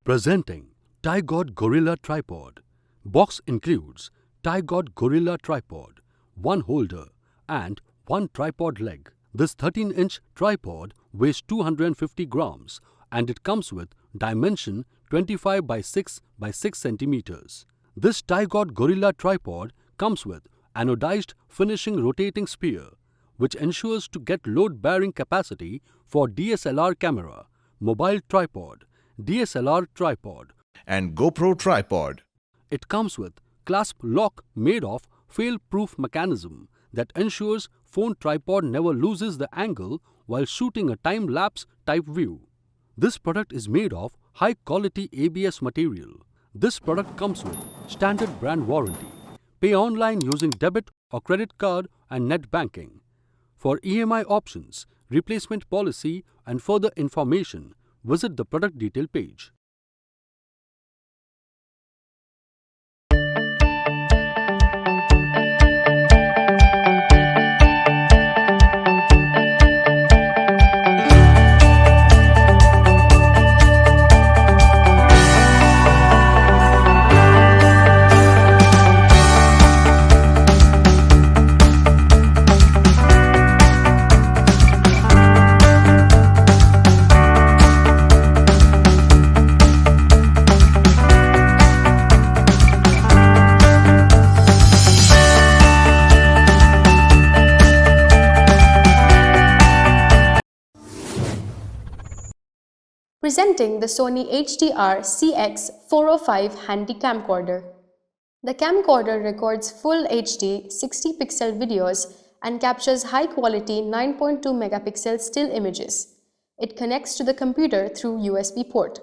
Presenting Tygot Gorilla Tripod. Box includes Tygot Gorilla Tripod, one holder and one tripod leg. This 13-inch tripod weighs 250 grams and it comes with dimension 25 by 6 by 6 centimeters. This Tygot Gorilla Tripod comes with anodized finishing rotating sphere which ensures to get load-bearing capacity for DSLR camera, mobile tripod, DSLR tripod and GoPro tripod. It comes with clasp lock made of fail-proof mechanism that ensures phone tripod never loses the angle while shooting a time-lapse type view. This product is made of high-quality ABS material. This product comes with standard brand warranty. Pay online using debit or credit card and net banking. For EMI options, replacement policy and further information, visit the product detail page. Presenting the Sony HDR CX405 Handy Camcorder. The camcorder records full HD 60-pixel videos and captures high-quality 9.2 megapixel still images. It connects to the computer through USB port.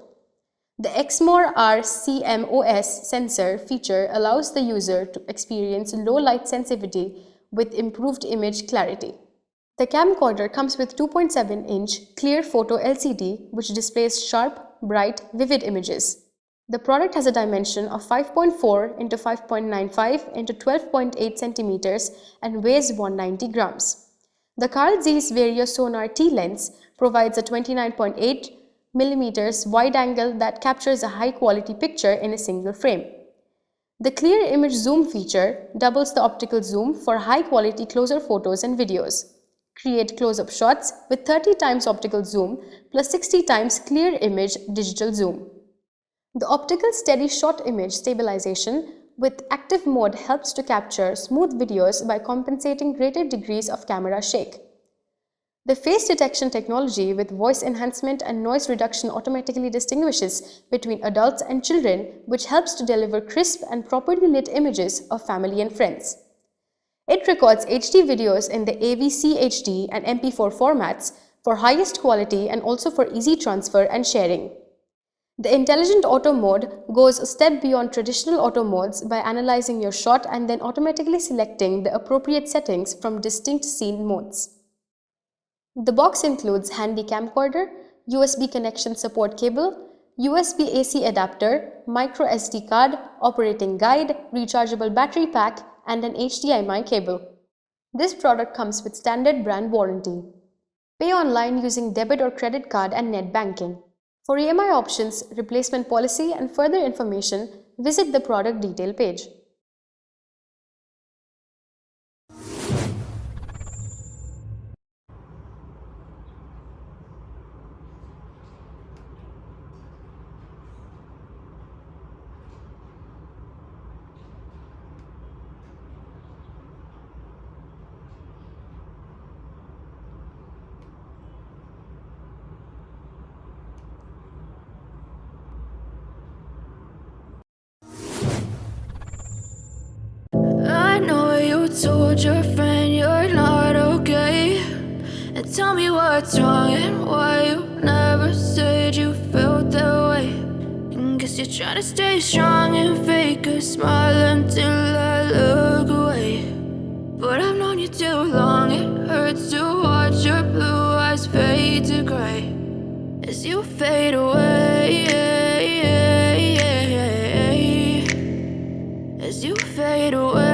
The Exmor R CMOS sensor feature allows the user to experience low light sensitivity with improved image clarity. The camcorder comes with 2.7-inch clear photo LCD which displays sharp, bright, vivid images. The product has a dimension of 5.4 into 5.95 into 12.8 centimeters and weighs 190 grams. The Carl Zeiss Vario Sonar T lens provides a 29.8 millimeters wide angle that captures a high-quality picture in a single frame. The clear image zoom feature doubles the optical zoom for high-quality closer photos and videos. Create close-up shots with 30 times optical zoom plus 60 times clear image digital zoom. The optical steady shot image stabilization with active mode helps to capture smooth videos by compensating greater degrees of camera shake. The face detection technology with voice enhancement and noise reduction automatically distinguishes between adults and children, which helps to deliver crisp and properly lit images of family and friends. It records HD videos in the AVC HD and MP4 formats for highest quality and also for easy transfer and sharing. The intelligent auto mode goes a step beyond traditional auto modes by analyzing your shot and then automatically selecting the appropriate settings from distinct scene modes. The box includes handy camcorder, USB connection support cable, USB AC adapter, micro SD card, operating guide, rechargeable battery pack, and an HDMI cable. This product comes with standard brand warranty. Pay online using debit or credit card and net banking. For EMI options, replacement policy and further information, visit the product detail page. Told your friend you're not okay, and tell me what's wrong and why you never said you felt that way. And guess you're trying to stay strong and fake a smile until I look away. But I've known you too long, it hurts to watch your blue eyes fade to gray as you fade away, as you fade away.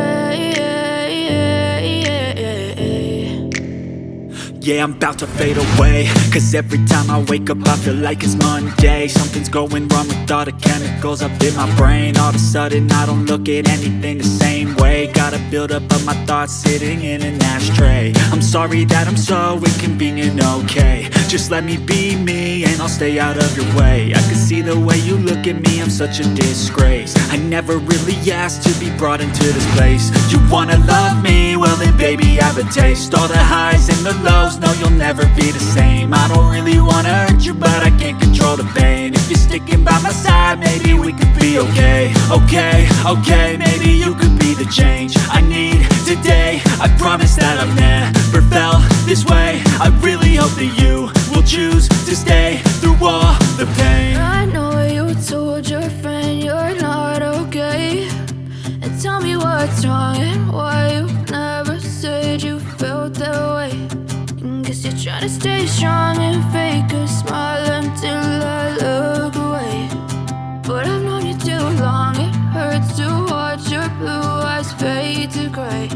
yeah, I'm about to fade away. Cause every time I wake up I feel like it's Monday. Something's going wrong with all the chemicals up in my brain. All of a sudden I don't look at anything the same way. Gotta build up of my thoughts sitting in an ashtray. I'm sorry that I'm so inconvenient, okay. Just let me be me and I'll stay out of your way. I can see the way you look at me, I'm such a disgrace. I never really asked to be brought into this place. You wanna love me? Well then baby, have a taste. All the highs and the lows, no you'll never be the same. I don't really wanna hurt you, but I can't control the pain. If you're sticking by my side, maybe we could be okay. Okay, maybe you could be the change I need today. I promise that I've never felt this way. I really hope that you will choose to stay through all the pain. I know you told your friend you're not okay, and tell me what's wrong and why you never said you felt that way. And guess you're trying to stay strong and fake a smile until I look away. But I've known you too long, it hurts to watch your blue eyes fade to gray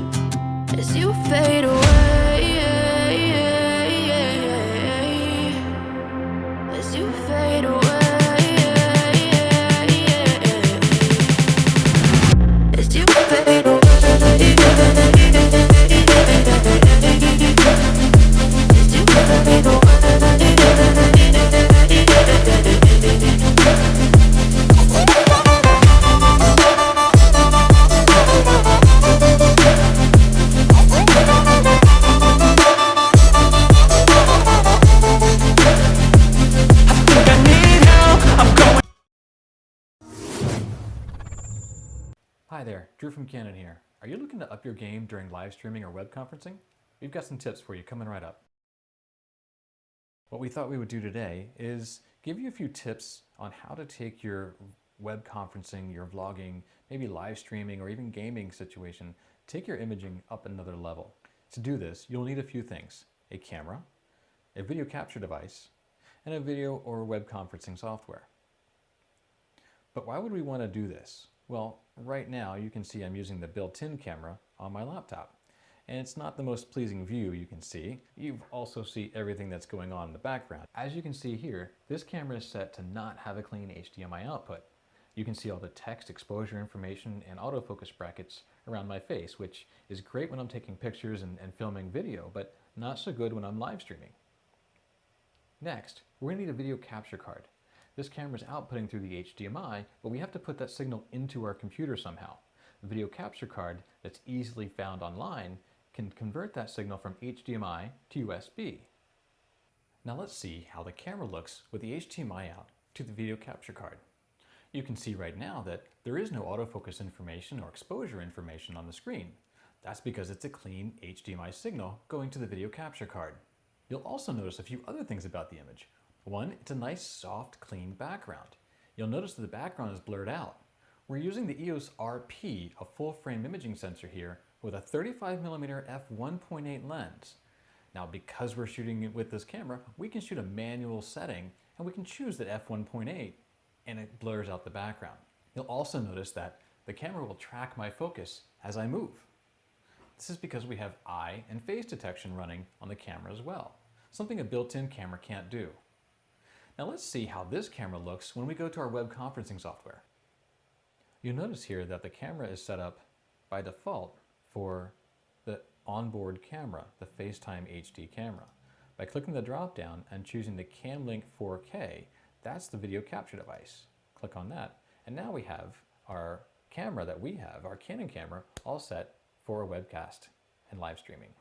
as you fade away. As you fade away. As you fade away. As you fade away. Hi there, Drew from Canon here. Are you looking to up your game during live streaming or web conferencing? We've got some tips for you coming right up. What we thought we would do today is give you a few tips on how to take your web conferencing, your vlogging, maybe live streaming or even gaming situation, take your imaging up another level. To do this, you'll need a few things: a camera, a video capture device, and a video or web conferencing software. But why would we want to do this? Well, right now you can see I'm using the built-in camera on my laptop, and it's not the most pleasing view you can see. You also see everything that's going on in the background. As you can see here, this camera is set to not have a clean HDMI output. You can see all the text, exposure information, and autofocus brackets around my face, which is great when I'm taking pictures and filming video, but not so good when I'm live streaming. Next, we're going to need a video capture card. This camera is outputting through the HDMI, but we have to put that signal into our computer somehow. A video capture card that's easily found online can convert that signal from HDMI to USB. Now let's see how the camera looks with the HDMI out to the video capture card. You can see right now that there is no autofocus information or exposure information on the screen. That's because it's a clean HDMI signal going to the video capture card. You'll also notice a few other things about the image. One, it's a nice, soft, clean background. You'll notice that the background is blurred out. We're using the EOS RP, a full-frame imaging sensor here, with a 35mm f1.8 lens. Now, because we're shooting it with this camera, we can shoot a manual setting, and we can choose that f1.8, and it blurs out the background. You'll also notice that the camera will track my focus as I move. This is because we have eye and face detection running on the camera as well, something a built-in camera can't do. Now let's see how this camera looks when we go to our web conferencing software. You'll notice here that the camera is set up by default for the onboard camera, the FaceTime HD camera. By clicking the drop down and choosing the CamLink 4K, that's the video capture device. Click on that, and now we have our camera that we have, our Canon camera, all set for a webcast and live streaming.